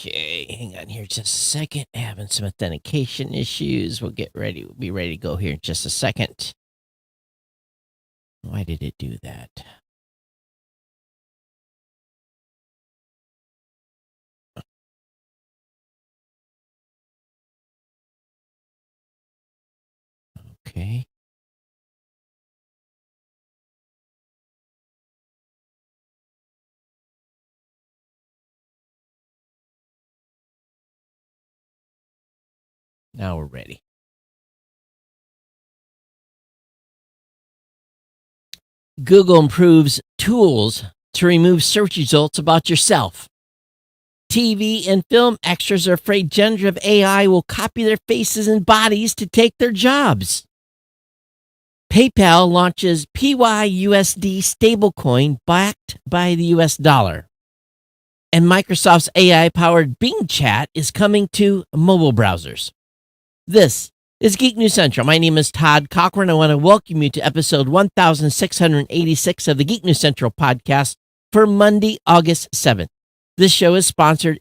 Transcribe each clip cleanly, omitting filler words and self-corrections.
Okay, hang on here just a second. Having some authentication issues. We'll get ready. We'll be ready to go here in just a second. Why did it do that? Okay. Now we're ready. Google improves tools to remove search results about yourself. TV and film extras are afraid generative AI will copy their faces and bodies to take their jobs. PayPal launches PYUSD stablecoin backed by the US dollar. And Microsoft's AI-powered Bing Chat is coming to mobile browsers. This is Geek News Central. My name is Todd Cochran. I want to welcome you to episode 1686 of the Geek News Central podcast for Monday, August 7th. This show is sponsored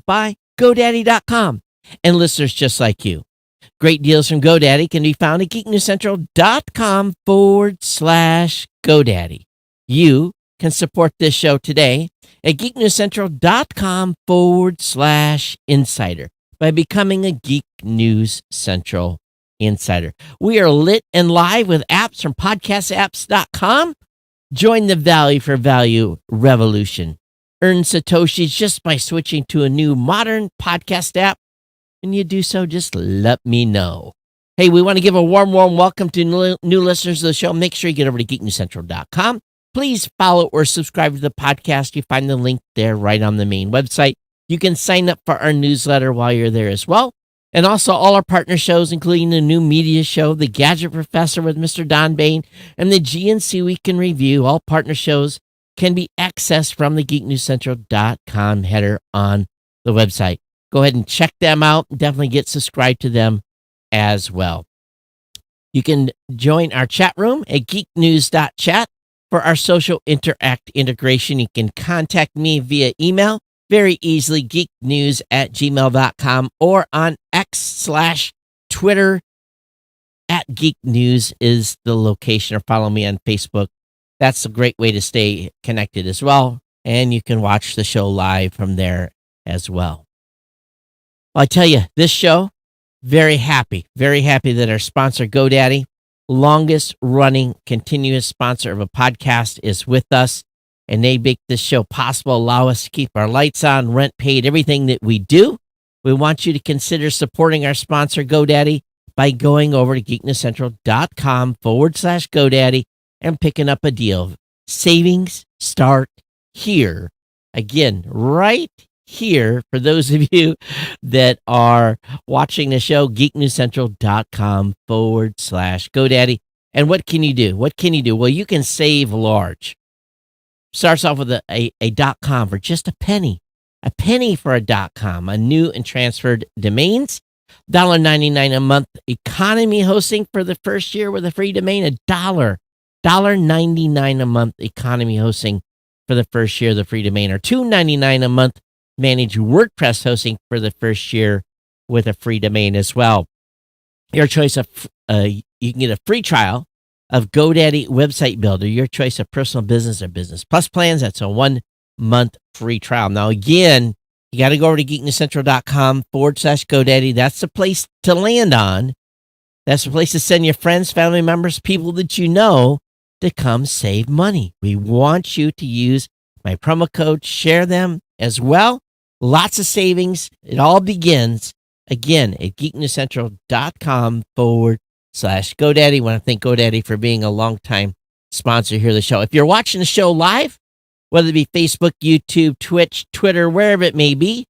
by GoDaddy.com and listeners just like you. Great deals from GoDaddy can be found at geeknewscentral.com/GoDaddy. You can support this show today at geeknewscentral.com/insider by becoming a Geek News Central insider. We are lit and live with apps from podcastapps.com. Join the value for value revolution. Earn Satoshis just by switching to a new modern podcast app. When you do so, just let me know. Hey, we want to give a warm welcome to new listeners to the show. Make sure you get over to geeknewscentral.com. Please follow or subscribe to the podcast. You find the link there right on the main website. You can sign up for our newsletter while you're there as well. And also all our partner shows, including the new media show, The Gadget Professor with Mr. Don Bain, and the GNC Week in Review. All partner shows can be accessed from the geeknewscentral.com header on the website. Go ahead and check them out. Definitely get subscribed to them as well. You can join our chat room at geeknews.chat for our social interact integration. You can contact me via email very easily, geeknews@gmail.com, or on X/Twitter @geeknews is the location, or follow me on Facebook. That's a great way to stay connected as well. And you can watch the show live from there as well. Well, I tell you, this show, very happy that our sponsor, GoDaddy, longest running continuous sponsor of a podcast, is with us. And they make this show possible, allow us to keep our lights on, rent paid, everything that we do. We want you to consider supporting our sponsor, GoDaddy, by going over to geeknewscentral.com/GoDaddy and picking up a deal. Savings start here. Again, right here, for those of you that are watching the show, geeknewscentral.com/GoDaddy. And what can you do? Well, you can save large. Starts off with a .com for just a penny for a .com, a new and transferred domains. $1.99 a month economy hosting for the first year with a free domain. $1.99 a month economy hosting for the first year of the free domain, or $2.99 a month managed WordPress hosting for the first year with a free domain as well. Your choice of you can get a free trial of GoDaddy Website Builder, your choice of personal, business, or business plus plans. That's a 1-month free trial. Now, again, you got to go over to geeknewscentral.com/GoDaddy. That's the place to land on. That's the place to send your friends, family members, people that you know to come save money. We want you to use my promo code, share them as well. Lots of savings. It all begins, again, at geeknewscentral.com/GoDaddy. I want to thank GoDaddy for being a longtime sponsor here of the show. If you're watching the show live, whether it be Facebook, YouTube, Twitch, Twitter, wherever it may be,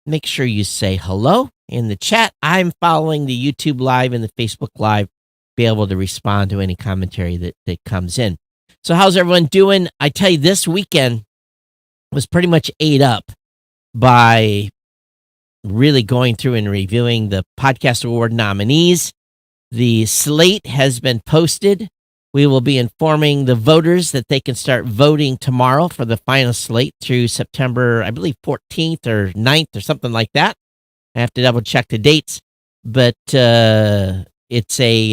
make sure you say hello in the chat. I'm following the YouTube live and the Facebook live, be able to respond to any commentary that comes in. So how's everyone doing? I tell you, this weekend was pretty much ate up by really going through and reviewing the Podcast Award nominees. The slate has been posted We will be informing the voters that they can start voting tomorrow for the final slate through September, I believe, 14th or 9th or something like that. I have to double check the dates, but it's a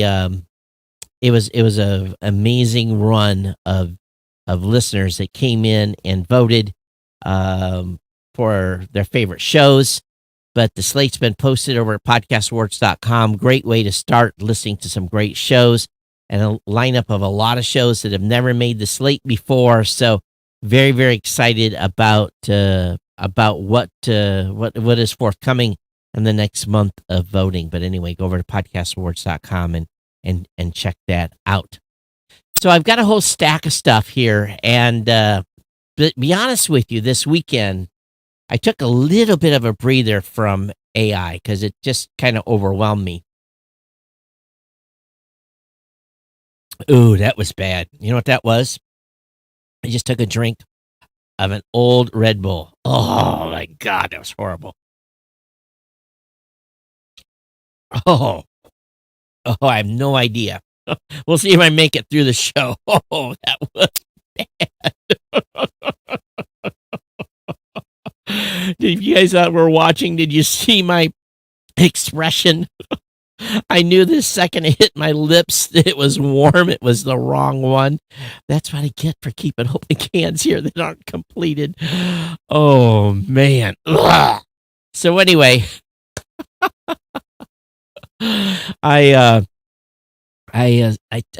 amazing run of listeners that came in and voted for their favorite shows. But the slate's been posted over at podcastawards.com. Great way to start listening to some great shows and a lineup of a lot of shows that have never made the slate before. So very, very excited about what is forthcoming in the next month of voting. But anyway, go over to podcastawards.com and check that out. So I've got a whole stack of stuff here, and but be honest with you, this weekend I took a little bit of a breather from AI because it just kind of overwhelmed me. Ooh, that was bad. You know what that was? I just took a drink of an old Red Bull. Oh my God, that was horrible. Oh, I have no idea. We'll see if I make it through the show. Oh, that was bad. If you guys were watching, did you see my expression? I knew the second it hit my lips that it was warm. It was the wrong one. That's what I get for keeping open cans here that aren't completed. Oh, man. Ugh. So anyway, I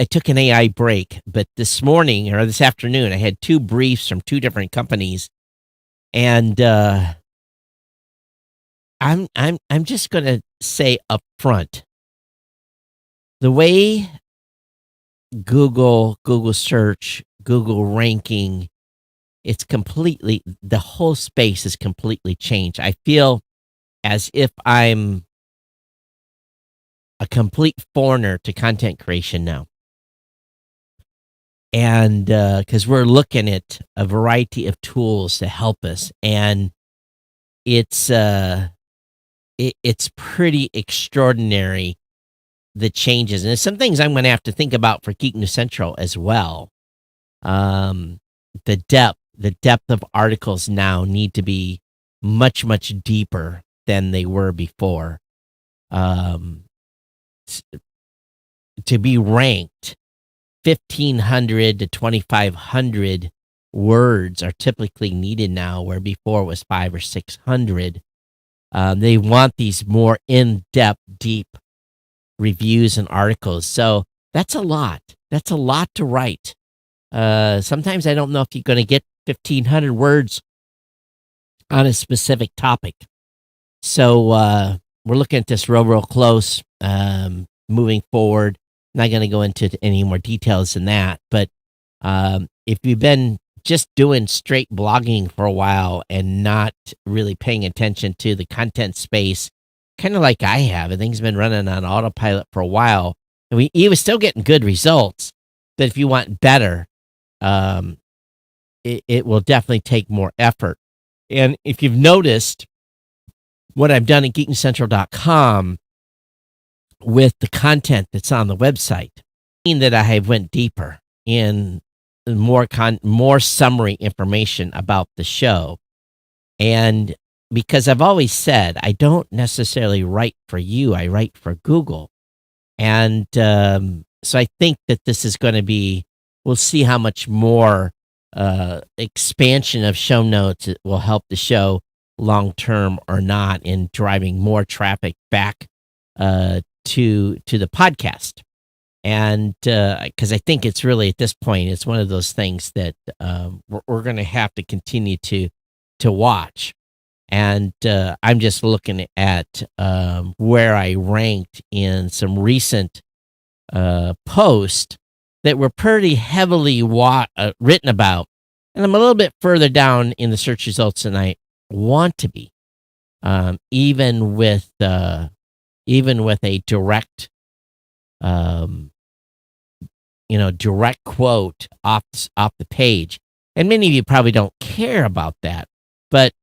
took an AI break, but this morning or this afternoon, I had 2 briefs from 2 different companies, and I'm just gonna say up front, the way Google search, Google ranking, the whole space is completely changed. I feel as if I'm a complete foreigner to content creation now. And because we're looking at a variety of tools to help us, and it's pretty extraordinary, the changes. And there's some things I'm going to have to think about for Geek News Central as well. The depth of articles now need to be much, much deeper than they were before. To be ranked, 1,500 to 2,500 words are typically needed now, where before it was 500 or 600. They want these more in-depth, deep reviews and articles. So that's a lot. That's a lot to write. Sometimes I don't know if you're going to get 1,500 words on a specific topic. So we're looking at this real close, moving forward. Not going to go into any more details than that, but if you've been just doing straight blogging for a while and not really paying attention to the content space, kind of like I have, and things have been running on autopilot for a while, and he was still getting good results, but if you want better, it will definitely take more effort. And if you've noticed what I've done at geeknewscentral.com with the content that's on the website, that I have went deeper in more summary information about the show. And because I've always said I don't necessarily write for you, I write for Google. And so I think that this is going to be, we'll see how much more expansion of show notes will help the show long term or not in driving more traffic back to the podcast. And because I think it's really, at this point, it's one of those things that we're going to have to continue to watch. And I'm just looking at where I ranked in some recent posts that were pretty heavily written about, and I'm a little bit further down in the search results than I want to be, even with a direct direct quote off the page. And many of you probably don't care about that, but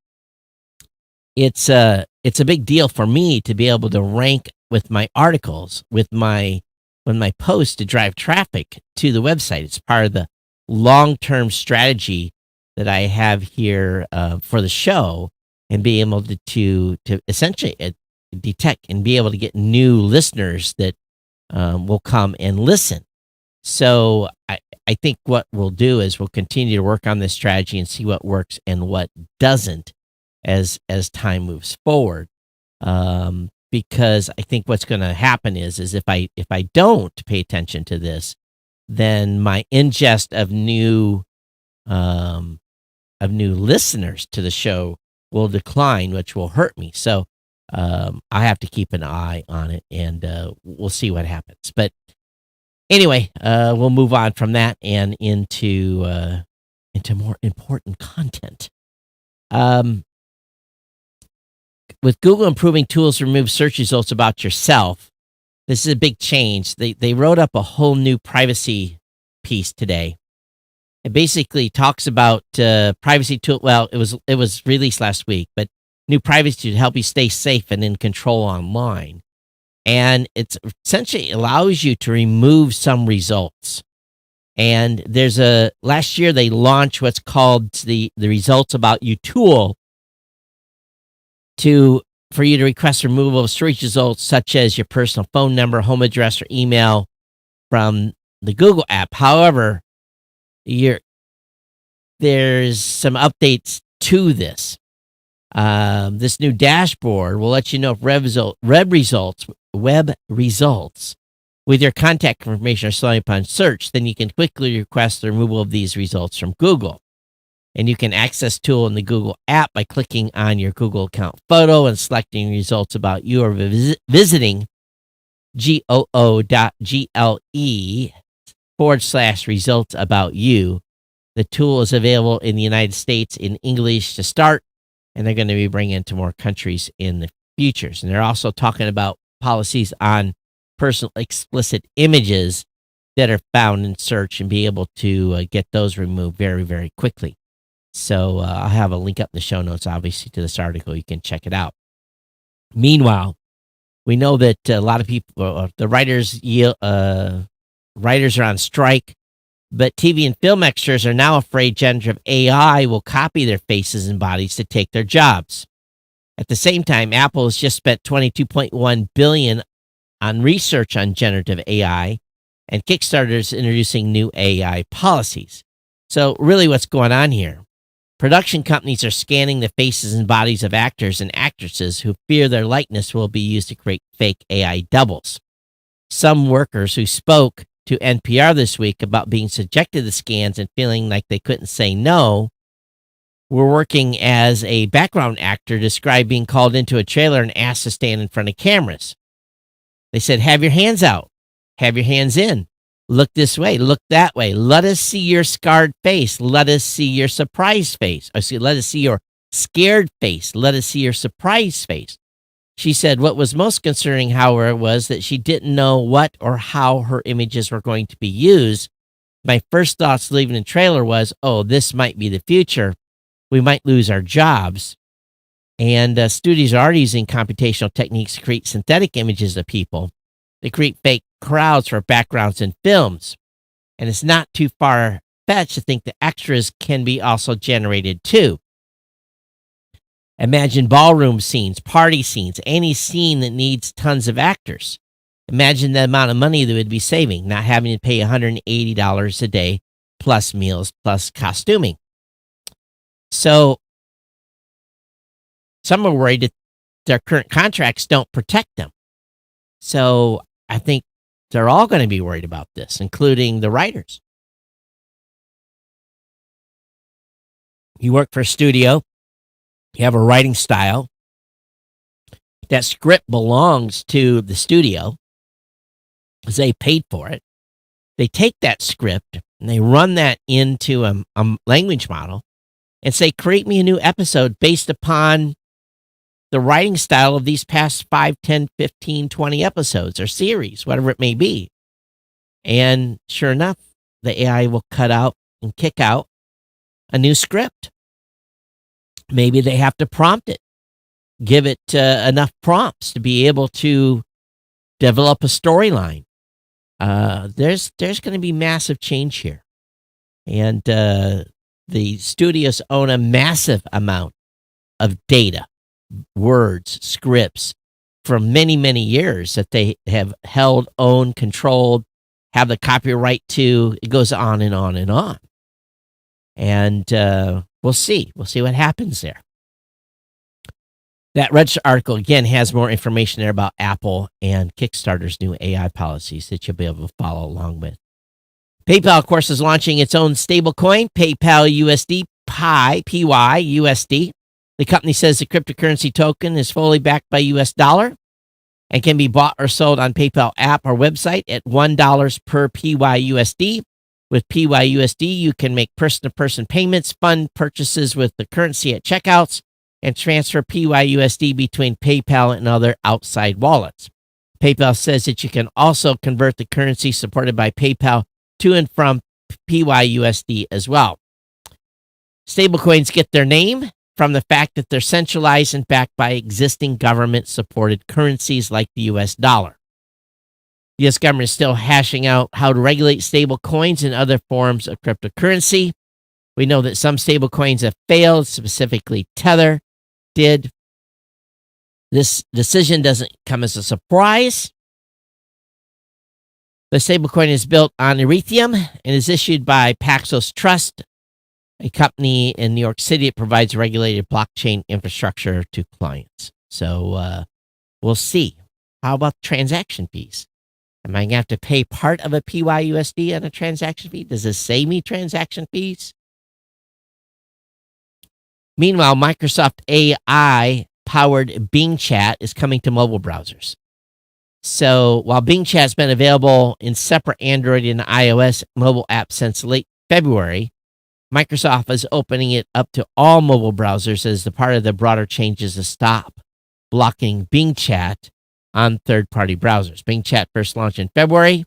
it's a big deal for me to be able to rank with my articles, with my when my posts to drive traffic to the website. It's part of the long-term strategy that I have here for the show, and be able to essentially detect and be able to get new listeners that will come and listen. So I think what we'll do is we'll continue to work on this strategy and see what works and what doesn't as time moves forward. Because I think what's going to happen is if I don't pay attention to this, then my ingest of new listeners to the show will decline, which will hurt me. So I have to keep an eye on it, and we'll see what happens. But anyway, we'll move on from that and into more important content. With Google improving tools to remove search results about yourself, this is a big change. They wrote up a whole new privacy piece today. It basically talks about privacy tool. Well, it was released last week, but new privacy to help you stay safe and in control online. And it essentially allows you to remove some results. And last year they launched what's called the Results About You tool for you to request removal of search results such as your personal phone number, home address, or email from the Google app. However, there's some updates to this. This new dashboard will let you know if web results with your contact information are slowing upon search. Then you can quickly request the removal of these results from Google. And you can access tool in the Google app by clicking on your Google account photo and selecting results about you, or visiting goo.gle/results about you. The tool is available in the United States in English to start, and they're going to be bringing it to more countries in the futures. And they're also talking about policies on personal explicit images that are found in search, and be able to get those removed very, very quickly. So I'll have a link up in the show notes, obviously, to this article. You can check it out. Meanwhile, we know that a lot of people, the writers are on strike, but TV and film extras are now afraid generative AI will copy their faces and bodies to take their jobs. At the same time, Apple has just spent $22.1 billion on research on generative AI, and Kickstarter is introducing new AI policies. So really what's going on here? Production companies are scanning the faces and bodies of actors and actresses who fear their likeness will be used to create fake AI doubles. Some workers who spoke to NPR this week about being subjected to scans and feeling like they couldn't say no were working as a background actor, described being called into a trailer and asked to stand in front of cameras. They said, "Have your hands out. Have your hands in. Look this way. Look that way. Let us see your scarred face. Let us see your surprised face. Let us see your scared face. Let us see your surprised face." She said what was most concerning, however, was that she didn't know what or how her images were going to be used. "My first thoughts leaving the trailer was, oh, this might be the future. We might lose our jobs." And studios are already using computational techniques to create synthetic images of people. They create fake crowds for backgrounds in films. And it's not too far-fetched to think that extras can be also generated too. Imagine ballroom scenes, party scenes, any scene that needs tons of actors. Imagine the amount of money they would be saving, not having to pay $180 a day, plus meals, plus costuming. So some are worried that their current contracts don't protect them. So I think they're all going to be worried about this, including the writers. You work for a studio, you have a writing style. That script belongs to the studio because they paid for it. They take that script and they run that into a language model and say, create me a new episode based upon the writing style of these past 5, 10, 15, 20 episodes or series, whatever it may be. And sure enough, the AI will cut out and kick out a new script. Maybe they have to prompt it, give it enough prompts to be able to develop a storyline. there's going to be massive change here. And the studios own a massive amount of data, words, scripts from many, many years that they have held, owned, controlled, have the copyright to. It goes on and on and on. And we'll see. We'll see what happens there. That Register article, again, has more information there about Apple and Kickstarter's new AI policies that you'll be able to follow along with. PayPal, of course, is launching its own stablecoin, PayPal PYUSD. The company says the cryptocurrency token is fully backed by US dollar and can be bought or sold on PayPal app or website at $1 per PYUSD. With PYUSD, you can make person-to-person payments, fund purchases with the currency at checkouts, and transfer PYUSD between PayPal and other outside wallets. PayPal says that you can also convert the currency supported by PayPal to and from PYUSD as well. Stablecoins get their name from the fact that they're centralized and backed by existing government-supported currencies like the US dollar. The U.S. government is still hashing out how to regulate stablecoins and other forms of cryptocurrency. We know that some stablecoins have failed, specifically Tether did. This decision doesn't come as a surprise. The stablecoin is built on Ethereum and is issued by Paxos Trust, a company in New York City that provides regulated blockchain infrastructure to clients. So we'll see. How about transaction fees? Am I going to have to pay part of a PYUSD on a transaction fee? Does this save me transaction fees? Meanwhile, Microsoft AI-powered Bing Chat is coming to mobile browsers. So while Bing Chat has been available in separate Android and iOS mobile apps since late February, Microsoft is opening it up to all mobile browsers as the part of the broader changes to stop blocking Bing Chat on third-party browsers. Bing Chat first launched in February,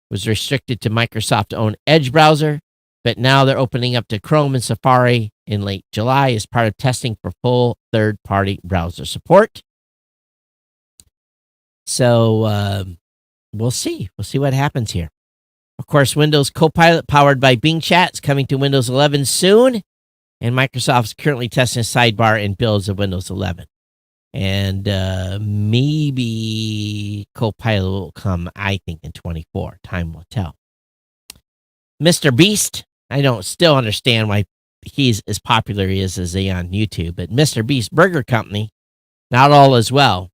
was restricted to Microsoft-owned Edge browser, but now they're opening up to Chrome and Safari in late July as part of testing for full third-party browser support. So we'll see. We'll see what happens here. Of course, Windows Copilot powered by Bing Chat is coming to Windows 11 soon, and Microsoft is currently testing a sidebar in builds of Windows 11. And maybe Copilot will come, I think, in 24. Time will tell. Mr. Beast, I don't still understand why he's as popular as he is on YouTube, but Mr. Beast Burger Company, not all as well.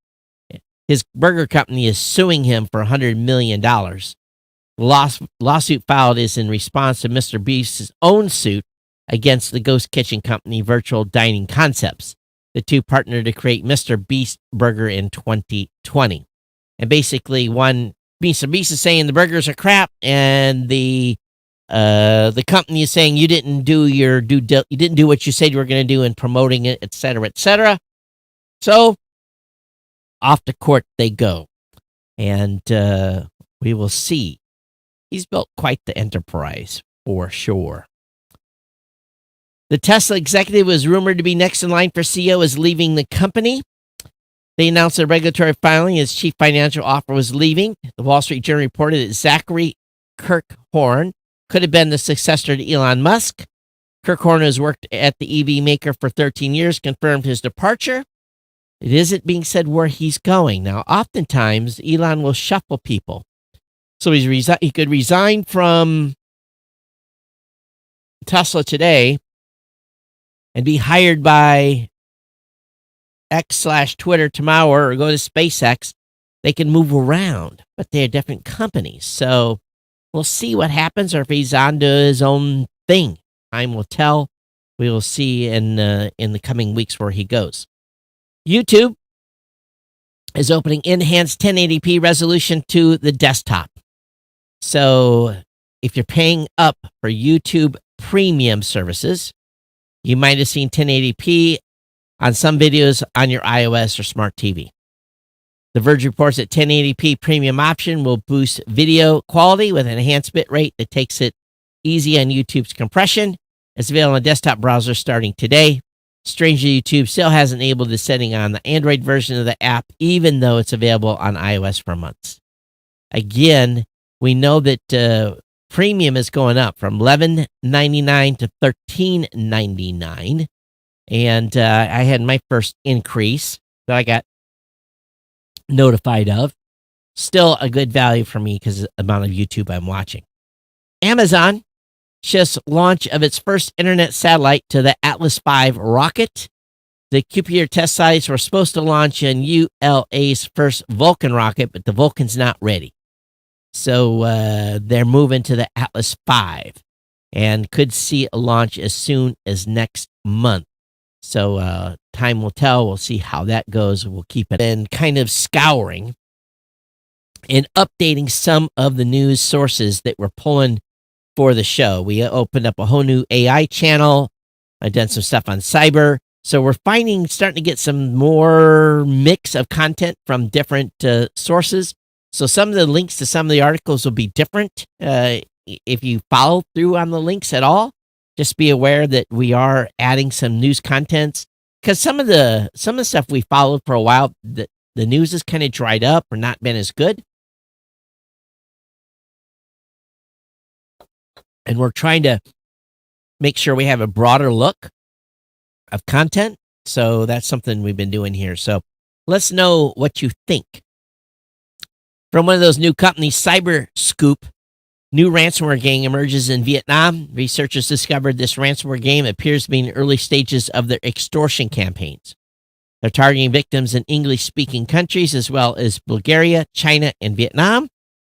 His burger company is suing him for $100 million. The lawsuit filed is in response to Mr. Beast's own suit against the ghost kitchen company Virtual Dining Concepts. The two partnered to create Mr. Beast Burger in 2020. And basically, Mr. Beast is saying the burgers are crap, and the company is saying you didn't do what you said you were going to do in promoting it, et cetera, et cetera. So off to court they go, and we will see. He's built quite the enterprise for sure. The Tesla executive was rumored to be next in line for CEO is leaving the company. They announced a regulatory filing as chief financial officer was leaving. The Wall Street Journal reported that Zachary Kirkhorn could have been the successor to Elon Musk. Kirkhorn has worked at the EV maker for 13 years, confirmed his departure. It isn't being said where he's going. Now, oftentimes, Elon will shuffle people. So he could resign from Tesla today and be hired by X/Twitter tomorrow or go to SpaceX. They can move around, but they're different companies. So we'll see what happens, or if he's on to his own thing. Time will tell. We will see in the coming weeks where he goes. YouTube is opening enhanced 1080p resolution to the desktop. So if you're paying up for YouTube premium services, you might have seen 1080p on some videos on your iOS or smart TV. The Verge reports that 1080p premium option will boost video quality with an enhanced bit rate that takes it easy on YouTube's compression. It's available on a desktop browser starting today. Strangely, YouTube still hasn't enabled this setting on the Android version of the app, even though it's available on iOS for months. Again, We know that premium is going up from $11.99 to $13.99. And I had my first increase that I got notified of. Still a good value for me because of the amount of YouTube I'm watching. Amazon just launch of its first internet satellite to the Atlas V rocket. The Cupier test sites were supposed to launch in ULA's first Vulcan rocket, but the Vulcan's not ready. So they're moving to the Atlas V and could see a launch as soon as next month. So time will tell. We'll see how that goes. We'll keep it and kind of scouring and updating some of the news sources that we're pulling for the show. We opened up a whole new AI channel. I've done some stuff on cyber. So we're starting to get some more mix of content from different sources. So some of the links to some of the articles will be different. If you follow through on the links at all, just be aware that we are adding some news contents because some of the stuff we followed for a while, the news has kind of dried up or not been as good. And we're trying to make sure we have a broader look of content. So that's something we've been doing here. So let's know what you think. From one of those new companies, Cyber Scoop, new ransomware gang emerges in Vietnam. Researchers discovered this ransomware game appears to be in the early stages of their extortion campaigns. They're targeting victims in English-speaking countries as well as Bulgaria, China, and Vietnam.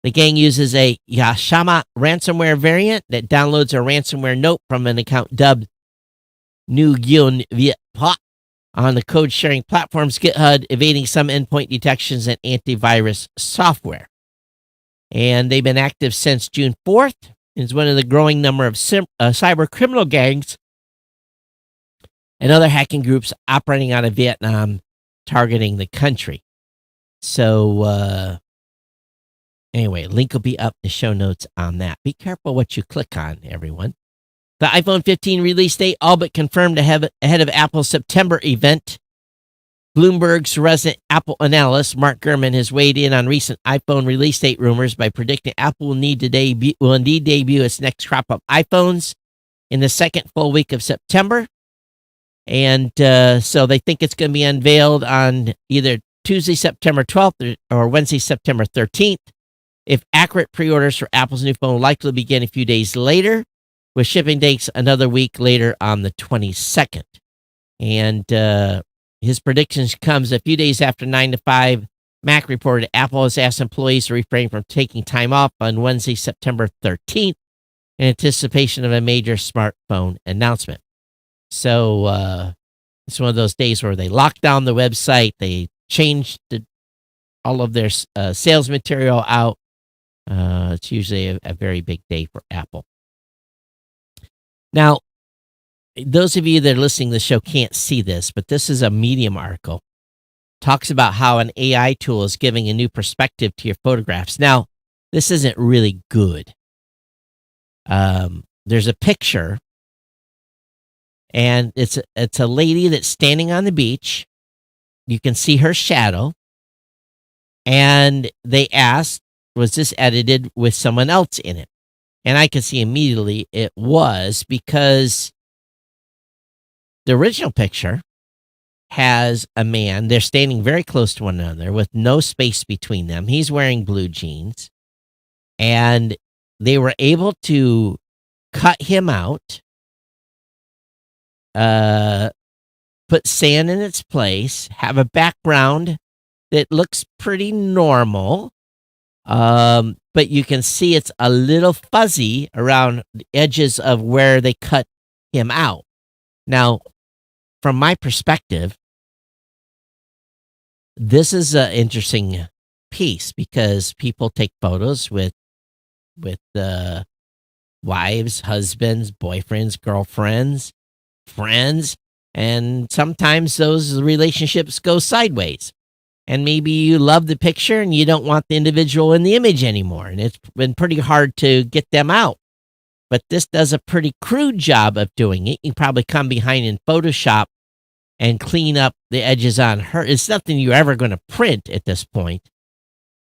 The gang uses a Yashama ransomware variant that downloads a ransomware note from an account dubbed Nguyen Viet Pot on the code-sharing platforms GitHub, evading some endpoint detections and antivirus software. And they've been active since June 4th. It's one of the growing number of cyber criminal gangs and other hacking groups operating out of Vietnam, targeting the country. So, anyway, link will be up in the show notes on that. Be careful what you click on, everyone. The iPhone 15 release date all but confirmed ahead of Apple's September event. Bloomberg's resident Apple analyst, Mark Gurman, has weighed in on recent iPhone release date rumors by predicting Apple will indeed debut its next crop of iPhones in the second full week of September. And so they think it's going to be unveiled on either Tuesday, September 12th or Wednesday, September 13th. If accurate, pre-orders for Apple's new phone will likely begin a few days later, with shipping dates another week later on the 22nd. And his predictions comes a few days after 9 to 5. Mac reported Apple has asked employees to refrain from taking time off on Wednesday, September 13th, in anticipation of a major smartphone announcement. So it's one of those days where they lock down the website, they changed all of their sales material out. It's usually a very big day for Apple. Now, those of you that are listening to the show can't see this, but this is a Medium article. Talks about how an AI tool is giving a new perspective to your photographs. Now, this isn't really good. There's a picture, and it's a lady that's standing on the beach. You can see her shadow. And they asked, was this edited with someone else in it? And I can see immediately it was, because the original picture has a man. They're standing very close to one another with no space between them. He's wearing blue jeans. And they were able to cut him out, put sand in its place, have a background that looks pretty normal. But you can see it's a little fuzzy around the edges of where they cut him out. Now, from my perspective, this is an interesting piece because people take photos with wives, husbands, boyfriends, girlfriends, friends, and sometimes those relationships go sideways. And maybe you love the picture and you don't want the individual in the image anymore. And it's been pretty hard to get them out. But this does a pretty crude job of doing it. You can probably come behind in Photoshop and clean up the edges on her. It's nothing you're ever going to print at this point.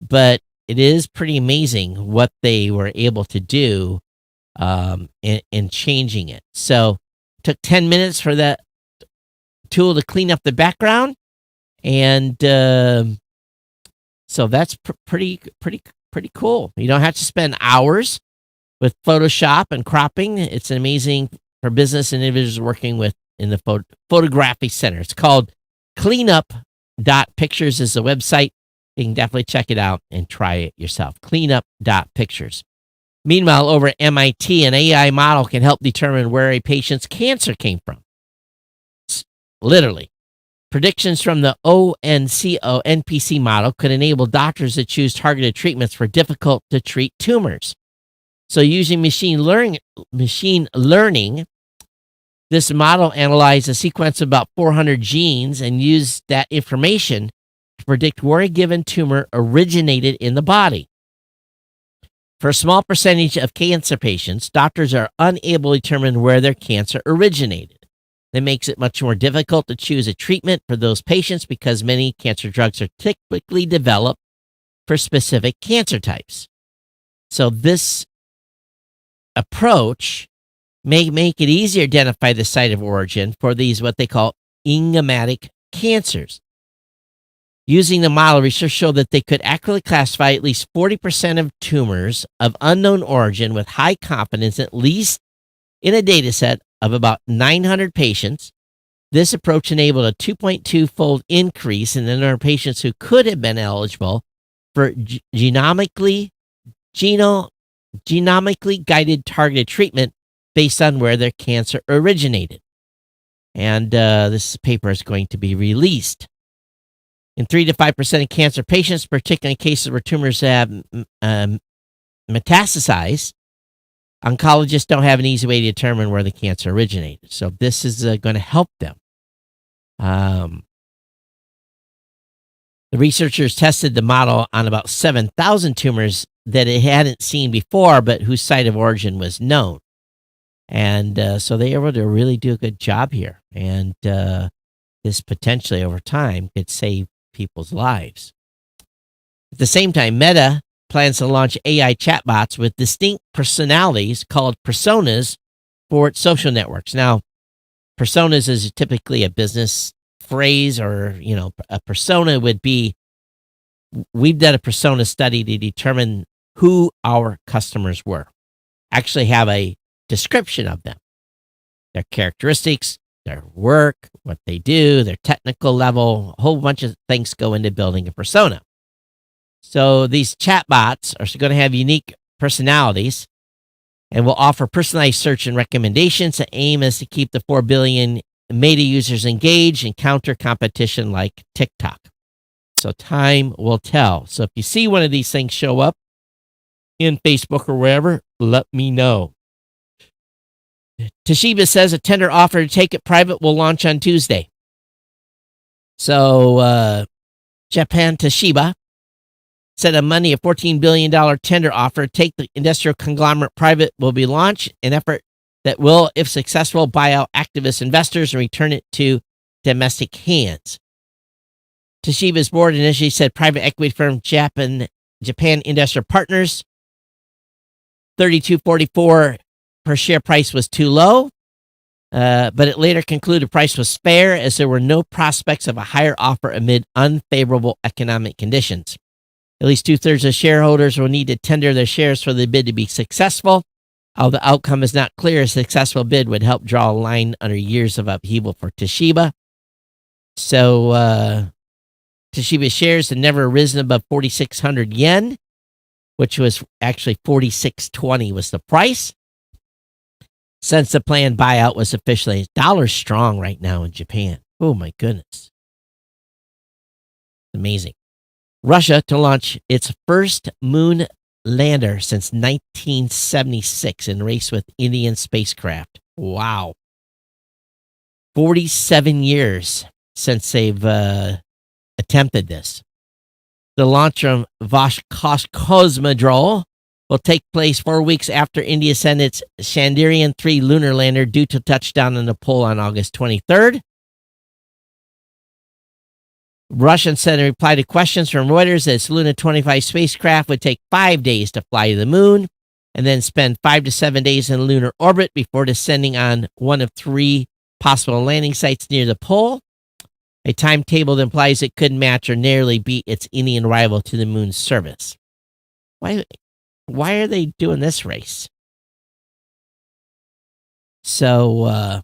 But it is pretty amazing what they were able to do in changing it. So took 10 minutes for that tool to clean up the background, and so that's pretty cool. You don't have to spend hours with Photoshop and cropping. It's amazing for business and individuals working with in the photography center. It's called cleanup.pictures is the website. You can definitely check it out and try it yourself. Cleanup.pictures. Meanwhile, over at MIT, an AI model can help determine where a patient's cancer came from. Literally. Predictions from the NPC model could enable doctors to choose targeted treatments for difficult-to-treat tumors. So using machine learning, this model analyzed a sequence of about 400 genes and used that information to predict where a given tumor originated in the body. For a small percentage of cancer patients, doctors are unable to determine where their cancer originated. That makes it much more difficult to choose a treatment for those patients because many cancer drugs are typically developed for specific cancer types. So this approach may make it easier to identify the site of origin for these what they call enigmatic cancers. Using the model, research showed that they could accurately classify at least 40% of tumors of unknown origin with high confidence, at least in a data set of about 900 patients. This approach enabled a 2.2-fold increase in the number of patients who could have been eligible for genomically guided targeted treatment based on where their cancer originated. And this paper is going to be released. In 3 to 5% of cancer patients, particularly in cases where tumors have metastasized, oncologists don't have an easy way to determine where the cancer originated. So this is going to help them. The researchers tested the model on about 7,000 tumors that it hadn't seen before, but whose site of origin was known. And so they were able to really do a good job here. And this potentially over time could save people's lives. At the same time, Meta plans to launch AI chatbots with distinct personalities called personas for its social networks. Now, personas is typically a business phrase, or, a persona would be, we've done a persona study to determine who our customers were. Actually have a description of them, their characteristics, their work, what they do, their technical level, a whole bunch of things go into building a persona. So these chatbots are going to have unique personalities and will offer personalized search and recommendations. The aim is to keep the 4 billion Meta users engaged and counter competition like TikTok. So time will tell. So if you see one of these things show up in Facebook or wherever, let me know. Toshiba says a tender offer to take it private will launch on Tuesday. So Japan Toshiba said a $14 billion tender offer to take the industrial conglomerate private will be launched, an effort that will, if successful, buy out activist investors and return it to domestic hands. Toshiba's board initially said private equity firm Japan Industrial Partners, $32.44 per share price was too low, but it later concluded price was fair as there were no prospects of a higher offer amid unfavorable economic conditions. At least 2/3 of shareholders will need to tender their shares for the bid to be successful. Although the outcome is not clear, a successful bid would help draw a line under years of upheaval for Toshiba. So Toshiba shares have never risen above 4,600 yen, which was actually 4,620 was the price. Since the planned buyout was officially dollar strong right now in Japan. Oh my goodness. Amazing. Russia to launch its first moon lander since 1976 in race with Indian spacecraft. Wow. 47 years since they've attempted this. The launch from Cosmodrome will take place 4 weeks after India sent its Chandrayaan-3 lunar lander due to touchdown on the pole on August 23rd. Russian said in reply to questions from Reuters that its Luna 25 spacecraft would take 5 days to fly to the moon and then spend 5 to 7 days in lunar orbit before descending on one of 3 possible landing sites near the pole, a timetable that implies it could match or nearly beat its Indian rival to the moon's service. Why are they doing this race? So,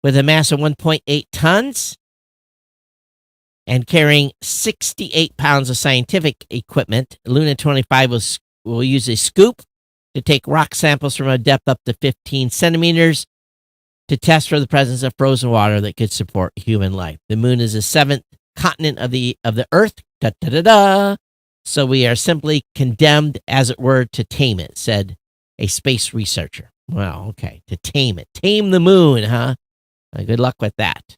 with a mass of 1.8 tons and carrying 68 pounds of scientific equipment, Luna 25 will use a scoop to take rock samples from a depth up to 15 centimeters to test for the presence of frozen water that could support human life. The moon is the 7th continent of the Earth. Da-da-da-da. So we are simply condemned, as it were, to tame it, said a space researcher. Well, okay, to tame it. Tame the moon, huh? Good luck with that.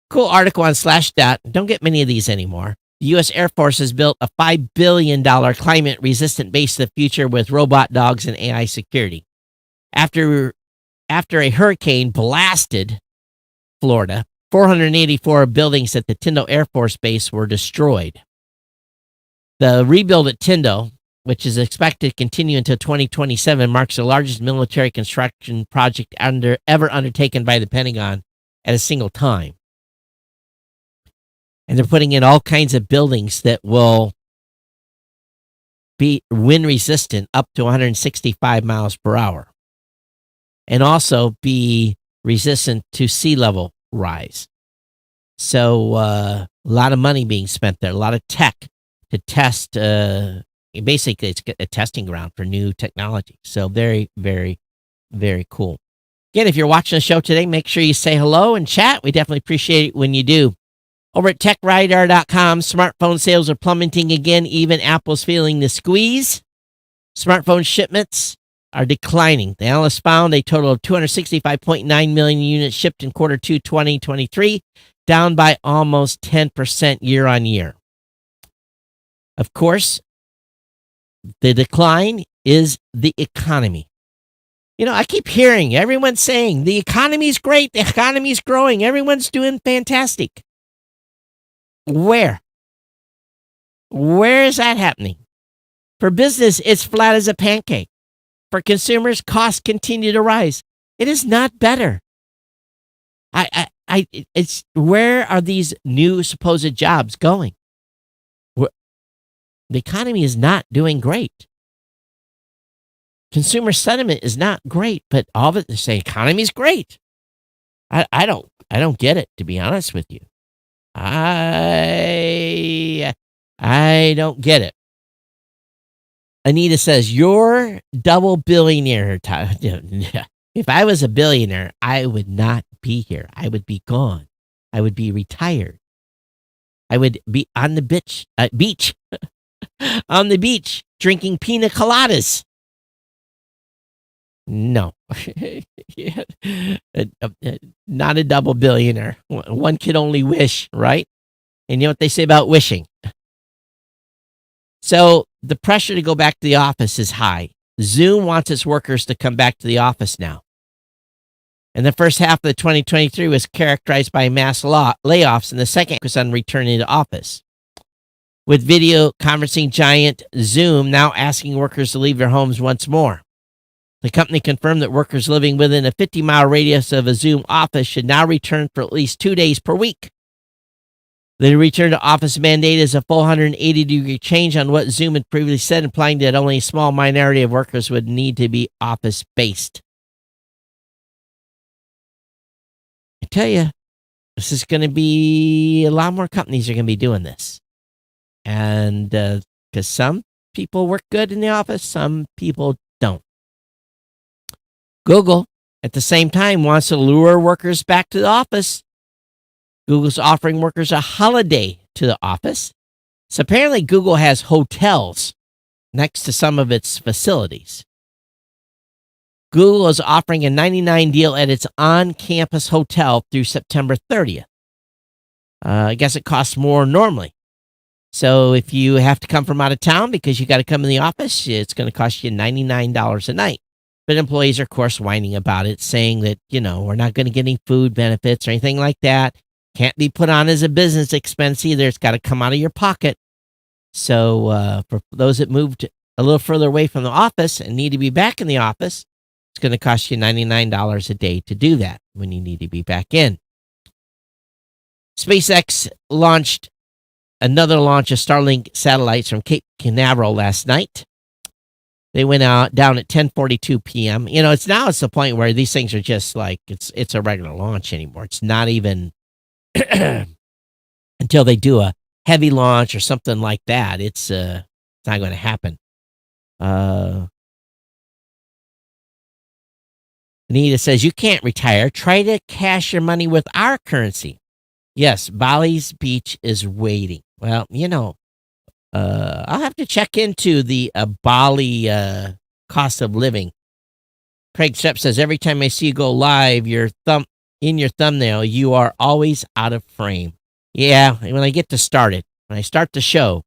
Cool article on Slashdot. Don't get many of these anymore. The U.S. Air Force has built a $5 billion climate-resistant base of the future with robot dogs and AI security. After a hurricane blasted Florida, 484 buildings at the Tyndall Air Force Base were destroyed. The rebuild at Tyndall, which is expected to continue until 2027, marks the largest military construction project ever undertaken by the Pentagon at a single time. And they're putting in all kinds of buildings that will be wind resistant up to 165 miles per hour. And also be resistant to sea level rise. So a lot of money being spent there, a lot of tech to test. Basically, it's a testing ground for new technology. So very, very, very cool. Again, if you're watching the show today, make sure you say hello and chat. We definitely appreciate it when you do. Over at TechRadar.com, smartphone sales are plummeting again. Even Apple's feeling the squeeze. Smartphone shipments are declining. The analysts found a total of 265.9 million units shipped in quarter 2 2023, down by almost 10% year on year. Of course, the decline is the economy. You know, I keep hearing everyone saying the economy's great, the economy's growing, everyone's doing fantastic. Where? Where is that happening? For business, it's flat as a pancake. For consumers, costs continue to rise. It is not better. It's where are these new supposed jobs going? The economy is not doing great. Consumer sentiment is not great, but all of it, they say economy's great. I don't get it, to be honest with you. I don't get it. Anita says, you're double billionaire. If I was a billionaire, I would not be here. I would be gone. I would be retired. I would be on the beach, on the beach, drinking pina coladas. No, not a double billionaire. One could only wish, right? And you know what they say about wishing? So the pressure to go back to the office is high. Zoom wants its workers to come back to the office now. And the first half of 2023 was characterized by mass layoffs, and the second was on returning to office. With video conferencing giant Zoom now asking workers to leave their homes once more. The company confirmed that workers living within a 50-mile radius of a Zoom office should now return for at least 2 days per week. The return to office mandate is a full 180-degree change on what Zoom had previously said, implying that only a small minority of workers would need to be office-based. I tell you, this is going to be a lot more companies are going to be doing this. And because some people work good in the office, some people don't. Google, at the same time, wants to lure workers back to the office. Google's offering workers a holiday to the office. So apparently Google has hotels next to some of its facilities. Google is offering a $99 deal at its on-campus hotel through September 30th. I guess it costs more normally. So if you have to come from out of town because you got to come in the office, it's going to cost you $99 a night. But employees are, of course, whining about it, saying that, we're not going to get any food benefits or anything like that. Can't be put on as a business expense either. It's got to come out of your pocket. So for those that moved a little further away from the office and need to be back in the office, it's going to cost you $99 a day to do that when you need to be back in. SpaceX launched another launch of Starlink satellites from Cape Canaveral last night. They went out down at 10:42 p.m. It's the point where these things are just like it's a regular launch anymore. It's not even until they do a heavy launch or something like that. It's not going to happen. Anita says, you can't retire. Try to cash your money with our currency. Yes, Bali's beach is waiting. Well, I'll have to check into the Bali cost of living. Craig Stepp says, every time I see you go live, your thumbnail, you are always out of frame. Yeah, when I get to start it, when I start the show,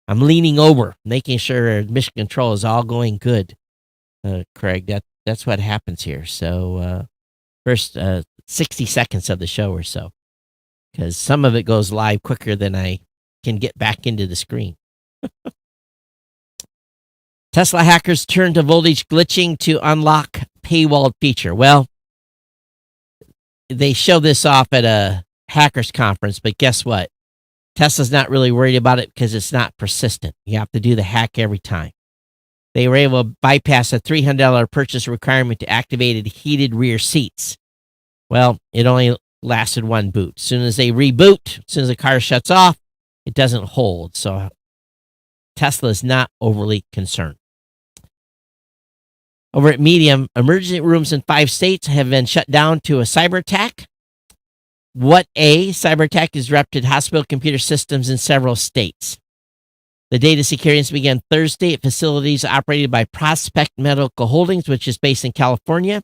I'm leaning over, making sure mission control is all going good. Craig, that's what happens here. So first 60 seconds of the show or so, because some of it goes live quicker than I can get back into the screen. Tesla hackers turn to voltage glitching to unlock paywall feature. Well, they show this off at a hackers conference, but guess what? Tesla's not really worried about it because it's not persistent. You have to do the hack every time. They were able to bypass a $300 purchase requirement to activate heated rear seats. Well, it only lasted one boot. As soon as they reboot, as soon as the car shuts off, it doesn't hold. So Tesla is not overly concerned. Over at Medium, emergency rooms in 5 states have been shut down to a cyber attack. What a cyber attack disrupted hospital computer systems in several states. The data security incident began Thursday at facilities operated by Prospect Medical Holdings, which is based in California,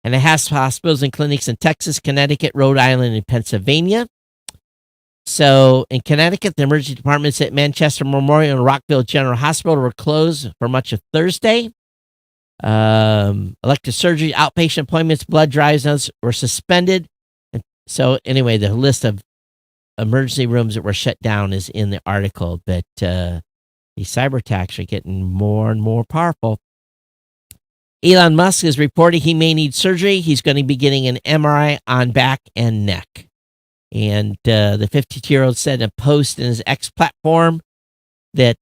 and it has hospitals and clinics in Texas, Connecticut, Rhode Island, and Pennsylvania. So in Connecticut, the emergency departments at Manchester Memorial and Rockville General Hospital were closed for much of Thursday. Elective surgery, outpatient appointments, blood drives, and others were suspended. And so anyway, the list of emergency rooms that were shut down is in the article, but these cyber attacks are getting more and more powerful. Elon Musk is reporting he may need surgery. He's going to be getting an MRI on back and neck. And the 52-year-old said in a post in his X platform that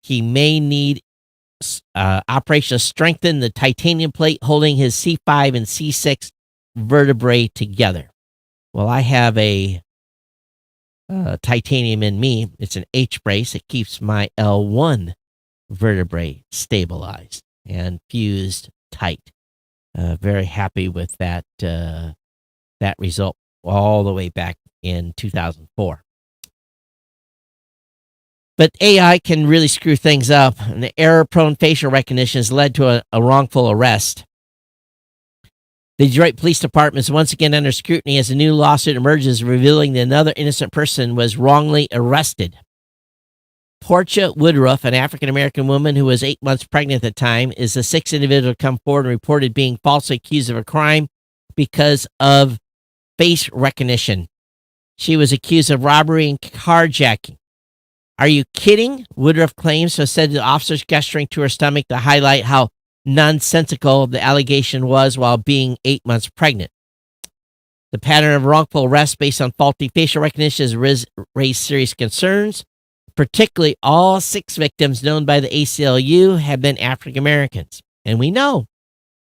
he may need operation to strengthen the titanium plate holding his C5 and C6 vertebrae together. Well, I have a titanium in me. It's an H brace. It keeps my L1 vertebrae stabilized and fused tight. Very happy with that result all the way back in 2004. But AI can really screw things up, and the error-prone facial recognition has led to a wrongful arrest. The Detroit Police Department is once again under scrutiny as a new lawsuit emerges, revealing that another innocent person was wrongly arrested. Portia Woodruff, an African-American woman who was 8 months pregnant at the time, is the 6th individual to come forward and reported being falsely accused of a crime because of face recognition. She was accused of robbery and carjacking. Are you kidding? Woodruff claims to have said to the officers, gesturing to her stomach to highlight how nonsensical the allegation was while being 8 months pregnant. The pattern of wrongful arrests based on faulty facial recognition has raised serious concerns. Particularly, all 6 victims known by the ACLU have been African Americans. And we know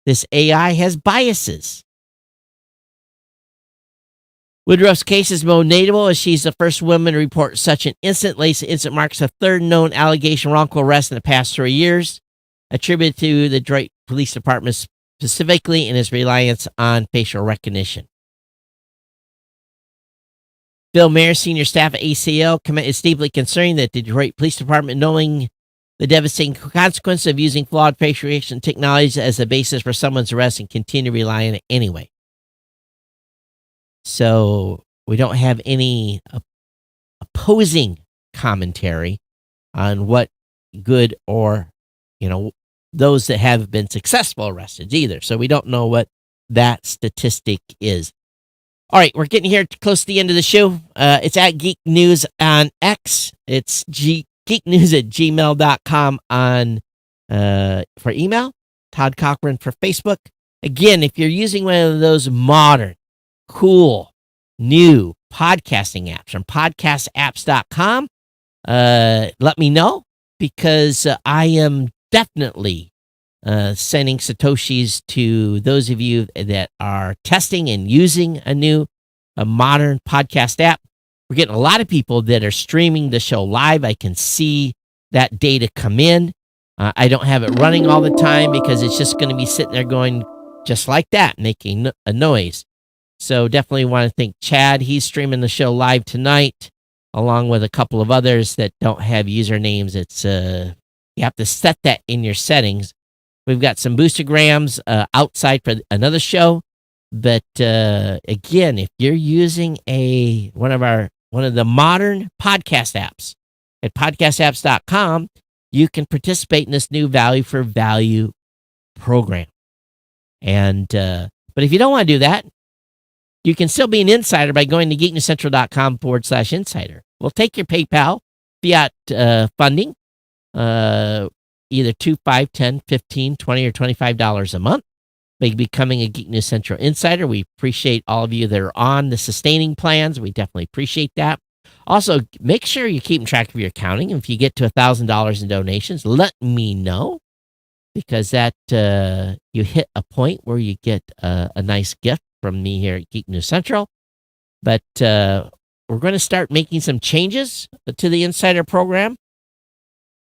this AI has biases. Woodruff's case is more notable as she's the first woman to report such an incident. The incident marks the 3rd known allegation wrongful arrest in the past 3 years, attributed to the Detroit Police Department specifically in its reliance on facial recognition. Bill Mayer, senior staff at ACL, is deeply concerned that the Detroit Police Department, knowing the devastating consequences of using flawed facial recognition technology as a basis for someone's arrest, and continue to rely on it anyway. So we don't have any opposing commentary on what good or, those that have been successful arrested either. So we don't know what that statistic is. All right, we're getting here close to the end of the show. It's at Geek News on X. It's geeknews@gmail.com on for email. Todd Cochran for Facebook. Again, if you're using one of those modern, cool, new podcasting apps from podcastapps.com, let me know, because I am definitely sending Satoshis to those of you that are testing and using a modern podcast app. We're getting a lot of people that are streaming the show live. I can see that data come in. I don't have it running all the time because it's just going to be sitting there going just like that, making a noise. So definitely want to thank Chad. He's streaming the show live tonight, along with a couple of others that don't have usernames. It's you have to set that in your settings. We've got some boostergrams outside for another show. But again, if you're using one of the modern podcast apps at podcastapps.com, you can participate in this new value for value program. And but if you don't want to do that, you can still be an insider by going to geeknewscentral.com/insider. We'll take your PayPal fiat funding, either $2, $5, $10, $15, $20, or $25 a month by becoming a Geek News Central Insider. We appreciate all of you that are on the sustaining plans. We definitely appreciate that. Also, make sure you're keeping track of your accounting. If you get to $1,000 in donations, let me know, because that you hit a point where you get a nice gift from me here at Geek News Central. But we're going to start making some changes to the Insider program,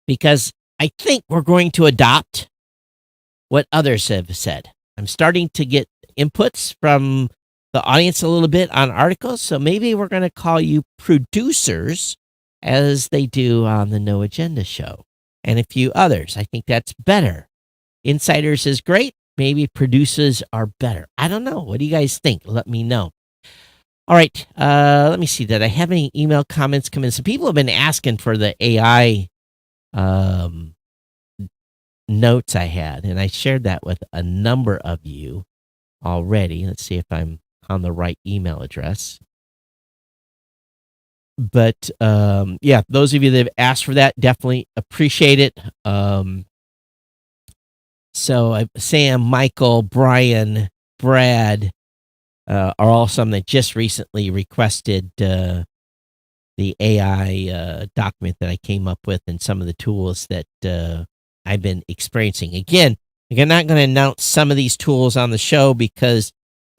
because I think we're going to adopt what others have said. I'm starting to get inputs from the audience a little bit on articles, so maybe we're going to call you producers, as they do on the No Agenda show, and a few others. I think that's better. Insiders is great. Maybe producers are better. I don't know. What do you guys think? Let me know. All right. Let me see. Did I have any email comments come in? Some people have been asking for the AI notes I had, and I shared that with a number of you already. Let's see if I'm on the right email address. But yeah, those of you that have asked for that, definitely appreciate it. So Sam, Michael, Brian, Brad are all some that just recently requested the AI document that I came up with, and some of the tools that I've been experiencing. Again, I'm not going to announce some of these tools on the show, because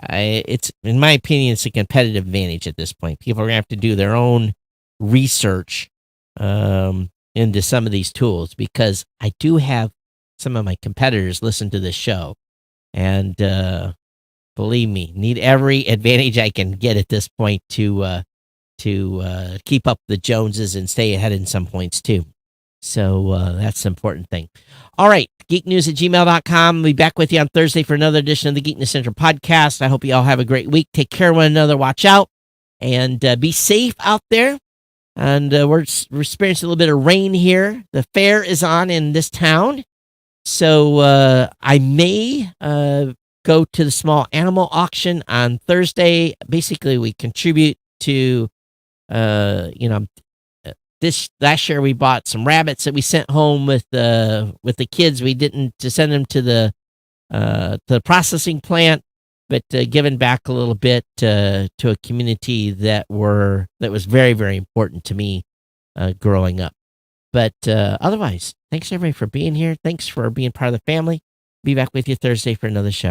it's, in my opinion, it's a competitive advantage at this point. People are going to have to do their own research into some of these tools, because I do have some of my competitors listen to this show, and believe me, need every advantage I can get at this point to keep up the Joneses and stay ahead in some points too. So that's an important thing. All right, geeknews@gmail.com. I'll be back with you on Thursday for another edition of the Geek News Central podcast. I hope you all have a great week. Take care of one another. Watch out, and be safe out there. And we're experiencing a little bit of rain here. The fair is on in this town, so I may go to the small animal auction on Thursday. Basically, we contribute to, this last year we bought some rabbits that we sent home with the kids. We didn't to send them to the processing plant, but giving back a little bit to a community that was very, very important to me growing up. But otherwise, thanks everybody for being here. Thanks for being part of the family. Be back with you Thursday for another show.